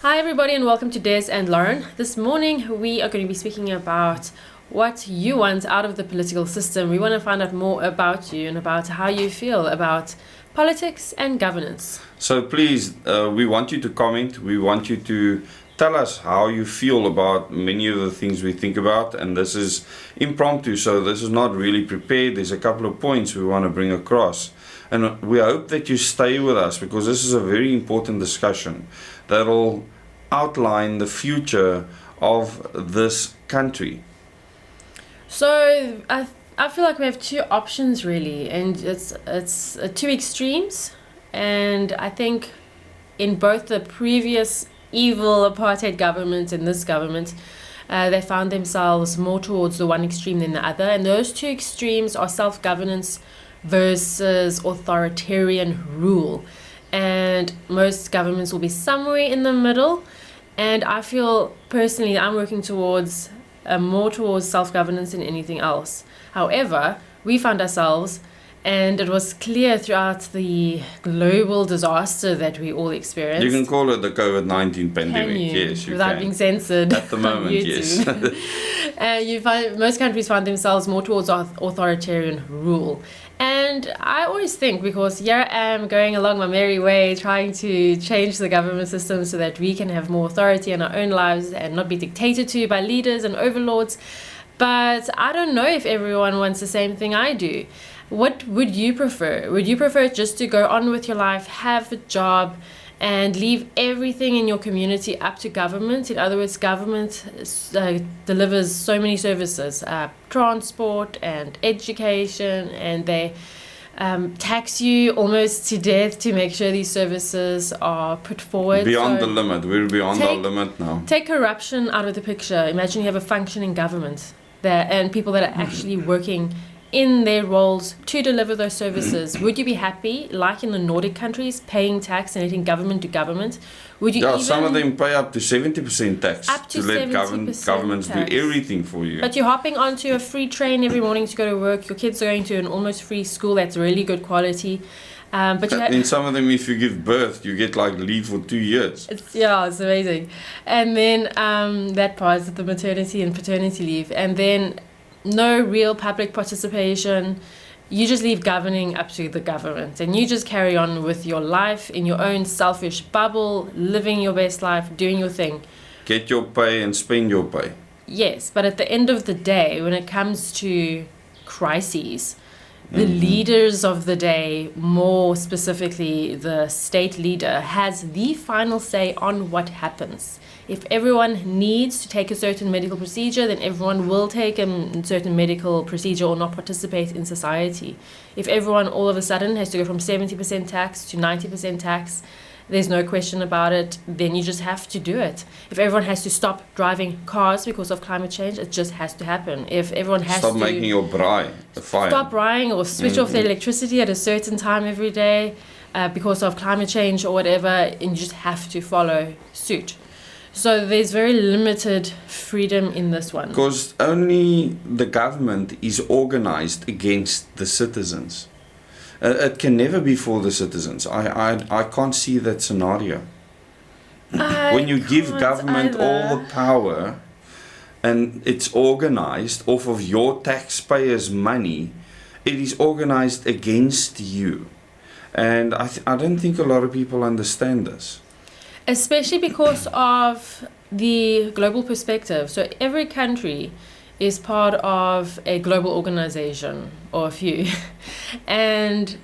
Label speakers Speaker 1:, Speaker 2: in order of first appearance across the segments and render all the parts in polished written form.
Speaker 1: Hi everybody and welcome to Des and Lauren. This morning we are going to be speaking about what you want out of the political system. We want to find out more about you and about how you feel about politics and governance.
Speaker 2: So please, we want you to comment. We want you to tell us how you feel about many of the things we think about. And this is impromptu, so this is not really prepared. There's a couple of points we want to bring across. And we hope that you stay with us because this is a very important discussion that'll outline the future of this country.
Speaker 1: So I feel like we have two options really, and it's two extremes. And I think in both the previous evil apartheid government and this government, they found themselves more towards the one extreme than the other. And those two extremes are self-governance versus authoritarian rule. And most governments will be somewhere in the middle. And I feel personally I'm working towards more towards self-governance than anything else. However, we found ourselves, and it was clear throughout the global disaster that we all experienced.
Speaker 2: You can call it the COVID-19 pandemic.
Speaker 1: Can you?
Speaker 2: Yes, you
Speaker 1: without
Speaker 2: can.
Speaker 1: being censored.
Speaker 2: At the moment, yes.
Speaker 1: You find most countries find themselves more towards authoritarian rule. And I always think, because here I am going along my merry way trying to change the government system so that we can have more authority in our own lives and not be dictated to by leaders and overlords. But I don't know if everyone wants the same thing I do. What would you prefer? Would you prefer just to go on with your life, have a job, and leave everything in your community up to government? In other words, government delivers so many services, transport and education, and they tax you almost to death to make sure these services are put forward.
Speaker 2: Beyond the limit. We're beyond our limit now.
Speaker 1: Take corruption out of the picture. Imagine you have a functioning government and people that are actually working in their roles to deliver those services. Would you be happy, like in the Nordic countries, paying tax and letting government to government? Would you even,
Speaker 2: some of them pay up to 70% tax
Speaker 1: up to
Speaker 2: let
Speaker 1: 70%
Speaker 2: governments
Speaker 1: tax.
Speaker 2: do everything for you.
Speaker 1: But you're hopping onto a free train every morning to go to work. Your kids are going to an almost free school that's really good quality. But
Speaker 2: in some of them, if you give birth, you get like leave for 2 years.
Speaker 1: It's amazing. And then that part is the maternity and paternity leave. And then no real public participation. You just leave governing up to the government, and you just carry on with your life in your own selfish bubble, living your best life, doing your thing.
Speaker 2: Get your pay and spend your pay.
Speaker 1: Yes, but at the end of the day, when it comes to crises, the leaders of the day, more specifically the state leader, has the final say on what happens. If everyone needs to take a certain medical procedure, then everyone will take a certain medical procedure or not participate in society. If everyone all of a sudden has to go from 70% tax to 90% tax, there's no question about it, then you just have to do it. If everyone has to stop driving cars because of climate change, it just has to happen. If everyone has
Speaker 2: Stop
Speaker 1: to
Speaker 2: making your braai a fire.
Speaker 1: stop braaiing or switch off the electricity at a certain time every day because of climate change or whatever, and you just have to follow suit. So there's very limited freedom in this one.
Speaker 2: Because only the government is organized against the citizens. It can never be for the citizens. I can't see that scenario. When you give government all the power and it's organized off of your taxpayers' money, it is organized against you. And I don't think a lot of people understand this.
Speaker 1: Especially because of the global perspective. So every country is part of a global organization, or a few. And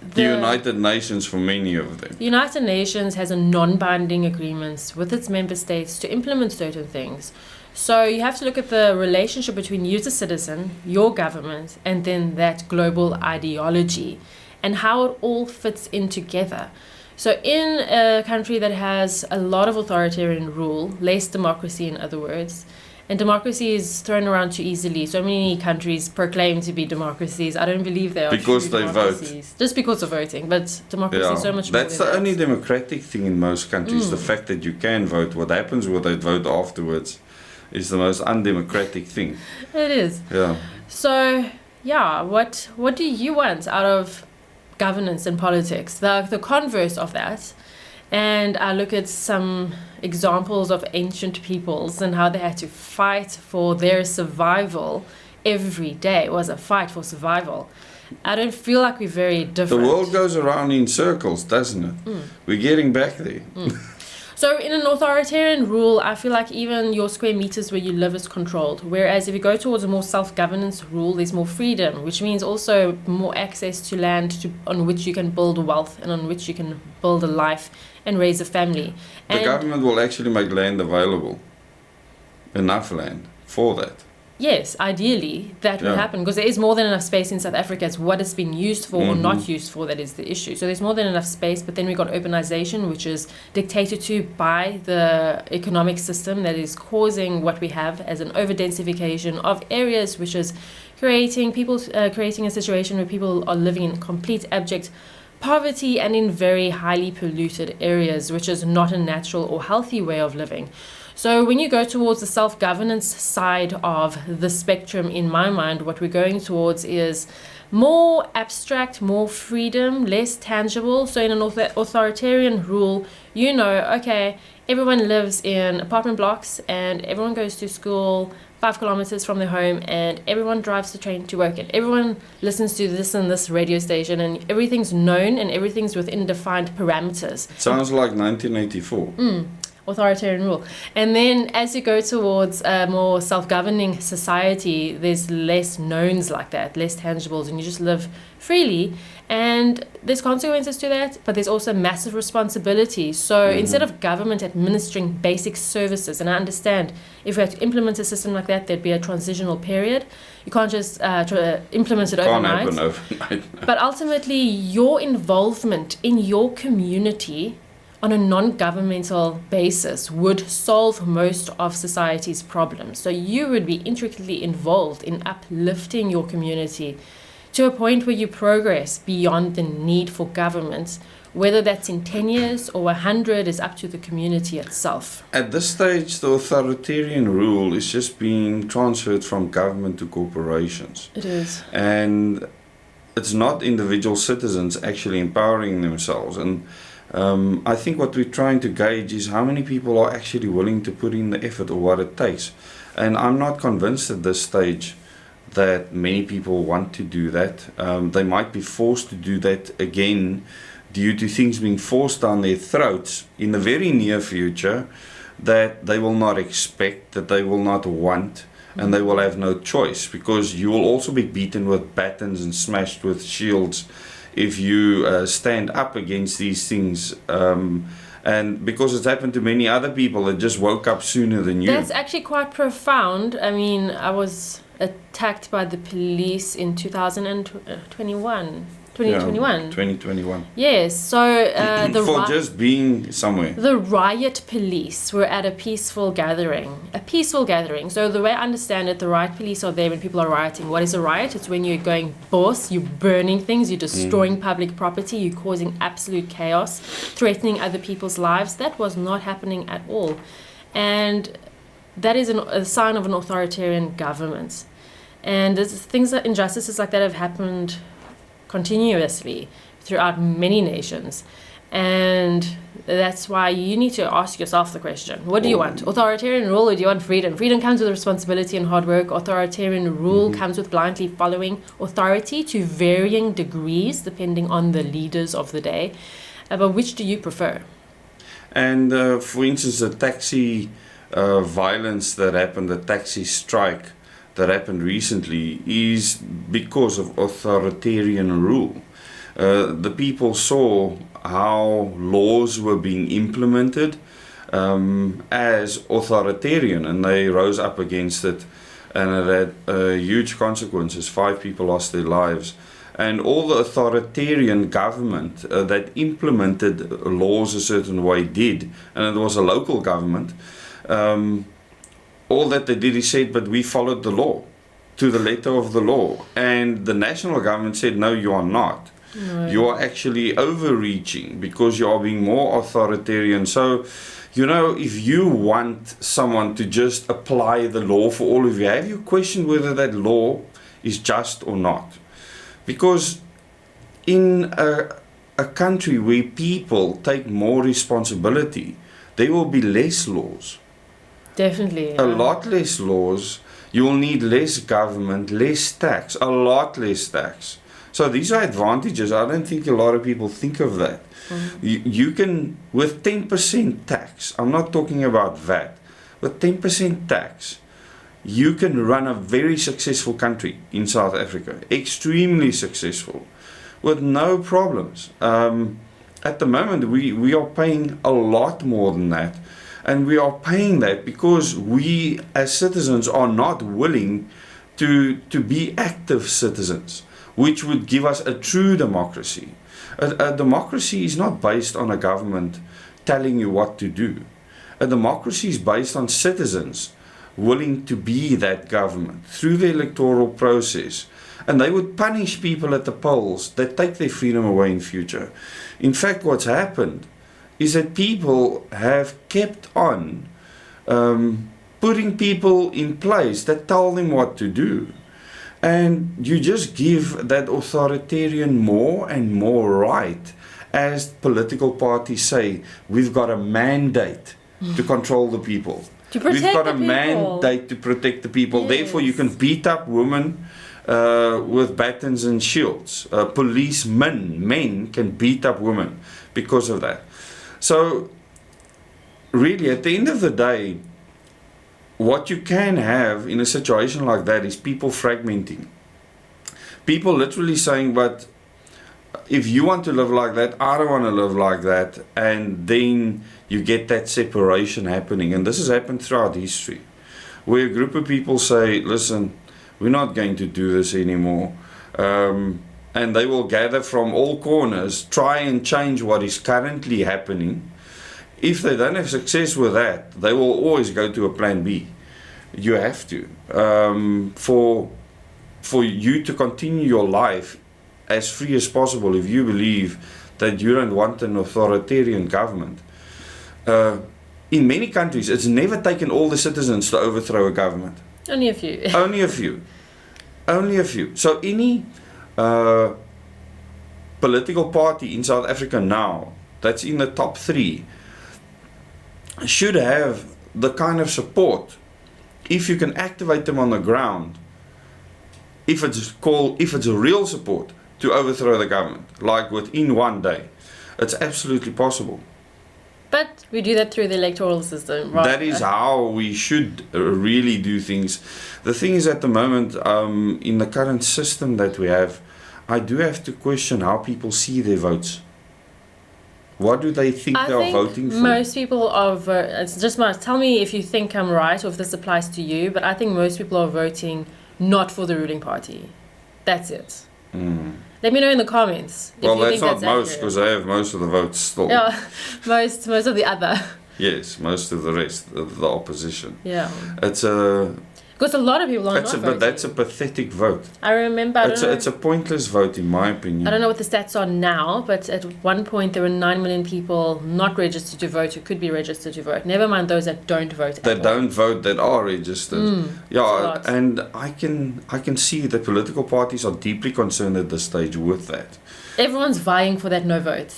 Speaker 2: the United Nations, for many of them.
Speaker 1: The United Nations has a non-binding agreements with its member states to implement certain things. So you have to look at the relationship between you as a citizen, your government, and then that global ideology, and how it all fits in together. So in a country that has a lot of authoritarian rule, less democracy in other words, and democracy is thrown around too easily. So many countries proclaim to be democracies. I don't believe they are
Speaker 2: because
Speaker 1: true
Speaker 2: they
Speaker 1: democracies. Vote. Just because of voting, but democracy is so much more.
Speaker 2: That's the only democratic thing in most countries, the fact that you can vote. What happens with that vote afterwards is the most undemocratic thing.
Speaker 1: It is.
Speaker 2: Yeah.
Speaker 1: So, what do you want out of governance and politics? The converse of that and I look at some examples of ancient peoples and how they had to fight for their survival every day. It was a fight for survival. I don't feel like we're very different.
Speaker 2: The world goes around in circles, doesn't it? We're getting back there.
Speaker 1: So in an authoritarian rule, I feel like even your square meters where you live is controlled. Whereas if you go towards a more self-governance rule, there's more freedom, which means also more access to land on which you can build wealth and on which you can build a life and raise a family.
Speaker 2: The government will actually make land available, enough land for that.
Speaker 1: Yes, ideally that would happen, because there is more than enough space in South Africa. It's what it's been used for or not used for that is the issue. So there's more than enough space, but then we've got urbanization, which is dictated to by the economic system that is causing what we have as an over-densification of areas, which is creating a situation where people are living in complete abject poverty and in very highly polluted areas, which is not a natural or healthy way of living. So when you go towards the self-governance side of the spectrum, in my mind, what we're going towards is more abstract, more freedom, less tangible. So in an authoritarian rule, okay, everyone lives in apartment blocks and everyone goes to school 5 kilometers from their home and everyone drives the train to work and everyone listens to this and this radio station and everything's known and everything's within defined parameters.
Speaker 2: Sounds like 1984.
Speaker 1: Authoritarian rule. And then as you go towards a more self-governing society, there's less knowns like that, less tangibles, and you just live freely. And there's consequences to that, but there's also massive responsibility. So instead of government administering basic services, and I understand if we had to implement a system like that, there'd be a transitional period. You can't just implement it overnight.
Speaker 2: Can't happen overnight.
Speaker 1: But ultimately, your involvement in your community on a non-governmental basis would solve most of society's problems. So you would be intricately involved in uplifting your community to a point where you progress beyond the need for government. Whether that's in 10 years or 100 is up to the community itself.
Speaker 2: At this stage, the authoritarian rule is just being transferred from government to corporations.
Speaker 1: It is.
Speaker 2: And it's not individual citizens actually empowering themselves. And I think what we're trying to gauge is how many people are actually willing to put in the effort or what it takes. And I'm not convinced at this stage that many people want to do that. They might be forced to do that again due to things being forced down their throats in the very near future that they will not expect, that they will not want, and they will have no choice, because you will also be beaten with batons and smashed with shields if you stand up against these things, and because it's happened to many other people that just woke up sooner than you.
Speaker 1: That's actually quite profound. I mean, I was attacked by the police in 2021.
Speaker 2: 2021.
Speaker 1: Yes, so
Speaker 2: just being somewhere.
Speaker 1: The riot police were at a peaceful gathering. So the way I understand it, the riot police are there when people are rioting. What is a riot? It's when you're going boss, you're burning things, you're destroying public property, you're causing absolute chaos, threatening other people's lives. That was not happening at all. And that is a sign of an authoritarian government. And there's injustices like that have happened continuously throughout many nations, and that's why you need to ask yourself the question, what do you want? Authoritarian rule, or do you want freedom? Freedom comes with responsibility and hard work. Authoritarian rule comes with blindly following authority to varying degrees depending on the leaders of the day. But which do you prefer?
Speaker 2: And for instance, the taxi violence that happened, the taxi strike that happened recently, is because of authoritarian rule. The people saw how laws were being implemented as authoritarian, and they rose up against it, and it had huge consequences. 5 people lost their lives. And all the authoritarian government that implemented laws a certain way did, and it was a local government, all that they did is said, but we followed the law, to the letter of the law. And the national government said, no, you are not. No. You are actually overreaching because you are being more authoritarian. So, if you want someone to just apply the law for all of you, have you questioned whether that law is just or not? Because in a country where people take more responsibility, there will be less laws.
Speaker 1: Definitely.
Speaker 2: A lot less laws. You will need less government, less tax, a lot less tax. So these are advantages. I don't think a lot of people think of that. You can, with 10% tax, I'm not talking about VAT, with 10% tax, you can run a very successful country in South Africa, extremely successful, with no problems. At the moment, we are paying a lot more than that. And we are paying that because we as citizens are not willing to be active citizens, which would give us a true democracy. A democracy is not based on a government telling you what to do. A democracy is based on citizens willing to be that government through the electoral process. And they would punish people at the polls that take their freedom away in future. In fact, what's happened is that people have kept on putting people in place that tell them what to do. And you just give that authoritarian more and more right. As political parties say, we've got a mandate to control the people.
Speaker 1: To protect
Speaker 2: We've got
Speaker 1: the
Speaker 2: a
Speaker 1: people.
Speaker 2: mandate to protect the people.
Speaker 1: Yes.
Speaker 2: Therefore, you can beat up women with batons and shields. Men can beat up women because of that. So, really, at the end of the day, what you can have in a situation like that is people fragmenting. People literally saying, but if you want to live like that, I don't want to live like that. And then you get that separation happening. And this has happened throughout history, where a group of people say, listen, we're not going to do this anymore. And they will gather from all corners, try and change what is currently happening. If they don't have success with that, they will always go to a plan B. You have to. For you to continue your life as free as possible, if you believe that you don't want an authoritarian government. In many countries, it's never taken all the citizens to overthrow a government.
Speaker 1: Only a few.
Speaker 2: Only a few. Only a few. So any political party in South Africa now that's in the top 3 should have the kind of support, if you can activate them on the ground, if it's a real support, to overthrow the government, like within one day. It's absolutely possible.
Speaker 1: But we do that through the electoral system, right?
Speaker 2: That is how we should really do things. The thing is, at the moment, in the current system that we have, I do have to question how people see their votes. What do they think they are voting for?
Speaker 1: Most people are it's just tell me if you think I'm right or if this applies to you, but I think most people are voting not for the ruling party. That's it. Let me know in the comments.
Speaker 2: Well, that's not most, because I have most of the votes still.
Speaker 1: Yeah, most of the other.
Speaker 2: Yes, most of the rest, the opposition.
Speaker 1: Yeah.
Speaker 2: It's a...
Speaker 1: Because a lot of people are not voting.
Speaker 2: But that's a pathetic vote.
Speaker 1: I remember,
Speaker 2: It's a pointless vote, in my opinion.
Speaker 1: I don't know what the stats are now, but at one point there were 9 million people not registered to vote who could be registered to vote. Never mind those that don't vote.
Speaker 2: That don't vote, that are registered. Yeah, and I can see that political parties are deeply concerned at this stage with that.
Speaker 1: Everyone's vying for that no vote.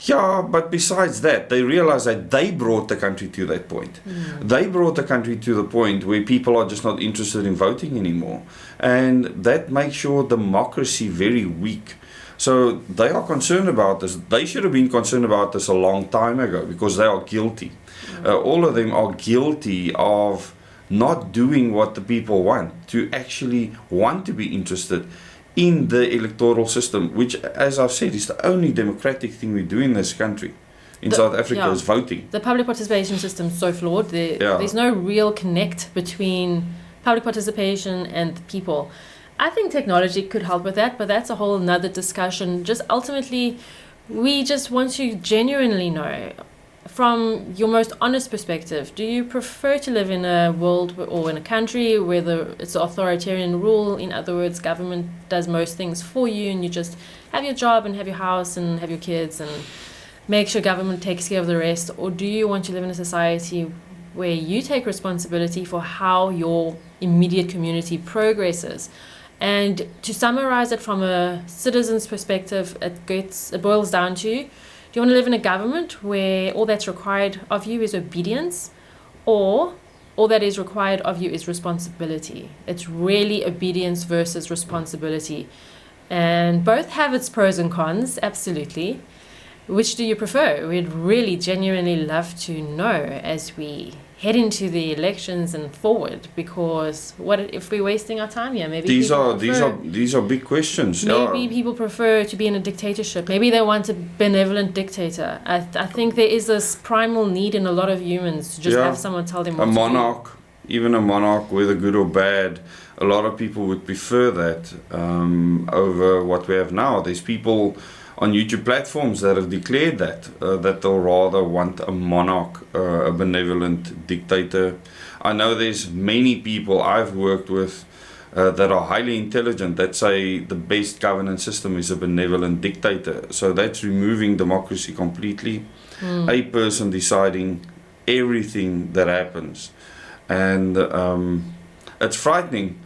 Speaker 2: Yeah, but besides that, they realize that they brought the country to that point. They brought the country to the point where people are just not interested in voting anymore. And that makes your democracy very weak. So they are concerned about this. They should have been concerned about this a long time ago, because they are guilty. All of them are guilty of not doing what the people want, to actually want to be interested in the electoral system, which, as I've said, is the only democratic thing we do in this country, in South Africa, is voting.
Speaker 1: The public participation system is so flawed. There's no real connect between public participation and the people. I think technology could help with that, but that's a whole another discussion. Just ultimately, we just want to genuinely know, from your most honest perspective, do you prefer to live in a world or in a country where it's authoritarian rule? In other words, government does most things for you and you just have your job and have your house and have your kids and make sure government takes care of the rest? Or do you want to live in a society where you take responsibility for how your immediate community progresses And to summarize it from a citizen's perspective, it boils down to, do you want to live in a government where all that's required of you is obedience, or all that is required of you is responsibility? It's really obedience versus responsibility. And both have its pros and cons, absolutely. Which do you prefer? We'd really genuinely love to know as we head into the elections and forward, because what if we're wasting our time here? Maybe
Speaker 2: these are big questions.
Speaker 1: Maybe people prefer to be in a dictatorship. Maybe they want a benevolent dictator. I think there is this primal need in a lot of humans to just have someone tell them what to do.
Speaker 2: A monarch, even a monarch, whether good or bad, a lot of people would prefer that over what we have now. There's people on YouTube platforms that have declared that they'll rather want a monarch, a benevolent dictator. I know there's many people I've worked with that are highly intelligent that say the best governance system is a benevolent dictator. So that's removing democracy completely. A person deciding everything that happens. And it's frightening,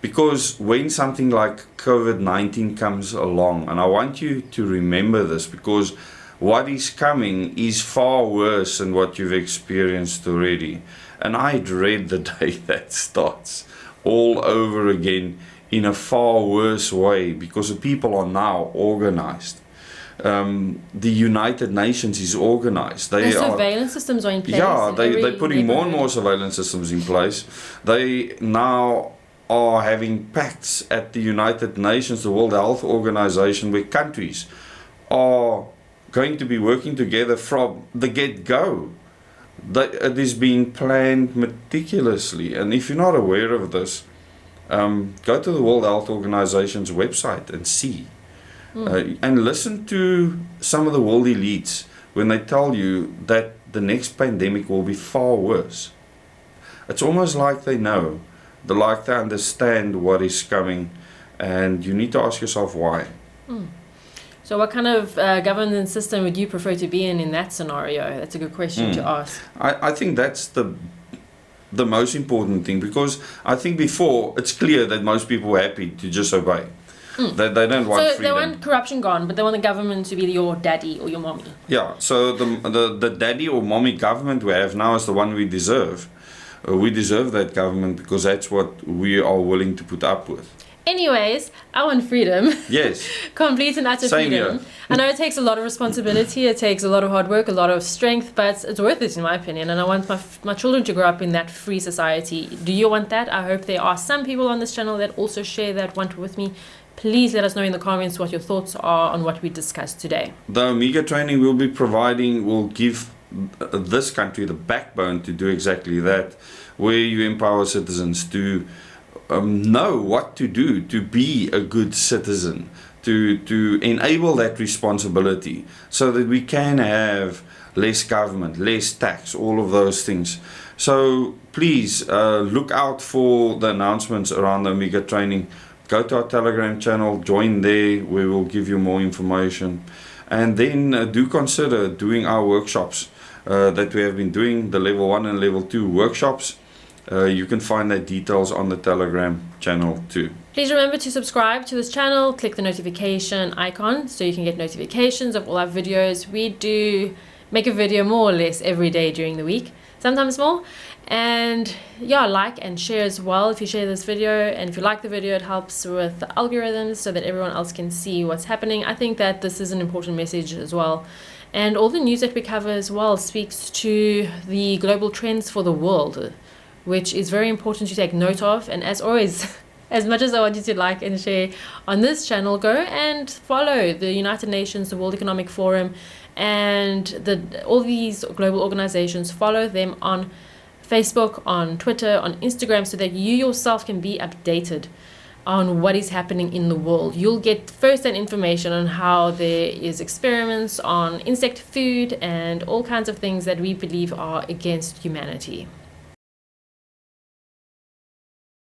Speaker 2: because when something like COVID-19 comes along, and I want you to remember this, because what is coming is far worse than what you've experienced already. And I dread the day that starts all over again in a far worse way, because the people are now organized. The United Nations is organized.
Speaker 1: The surveillance systems are in place.
Speaker 2: Yeah, they're putting more and more surveillance systems in place. They now are having pacts at the United Nations, the World Health Organization, where countries are going to be working together from the get-go. It is being planned meticulously, and if you're not aware of this, go to the World Health Organization's website and see. And listen to some of the world elites when they tell you that the next pandemic will be far worse. It's almost like they know. They like to understand what is coming, and you need to ask yourself why.
Speaker 1: So what kind of governance system would you prefer to be in that scenario? That's a good question to ask.
Speaker 2: I think that's the most important thing, because I think before it's clear that most people were happy to just obey. They don't want freedom.
Speaker 1: So they want corruption gone, but they want the government to be your daddy or your mommy.
Speaker 2: Yeah, so the daddy or mommy government we have now is the one we deserve. We deserve that government because that's what we are willing to put up with.
Speaker 1: Anyways, I want freedom.
Speaker 2: Yes.
Speaker 1: Complete and utter
Speaker 2: Same
Speaker 1: freedom.
Speaker 2: here.
Speaker 1: I know it takes a lot of responsibility, it takes a lot of hard work, a lot of strength, but it's worth it in my opinion. And I want my children to grow up in that free society. Do you want that? I hope there are some people on this channel that also share that want with me. Please let us know in the comments what your thoughts are on what we discussed today.
Speaker 2: The Omega training we'll be providing will give this country the backbone to do exactly that, where you empower citizens to know what to do to be a good citizen, to enable that responsibility so that we can have less government, less tax, all of those things. So please look out for the announcements around the Omega training. Go to our Telegram channel, join there, we will give you more information. And then do consider doing our workshops that we have been doing, the level 1 and level 2 workshops. You can find that details on the Telegram channel too.
Speaker 1: Please remember to subscribe to this channel, click the notification icon so you can get notifications of all our videos. We do make a video more or less every day during the week, sometimes more. And yeah, like and share as well if you share this video, and if you like the video, it helps with the algorithms so that everyone else can see what's happening. I think that this is an important message as well, and all the news that we cover as well speaks to the global trends for the world, which is very important to take note of. And as always, as much as I want you to like and share on this channel, go and follow the United Nations, the World Economic Forum, and all these global organizations. Follow them on Facebook, on Twitter, on Instagram, so that you yourself can be updated on what is happening in the world. You'll get first-hand information on how there is experiments on insect food and all kinds of things that we believe are against humanity.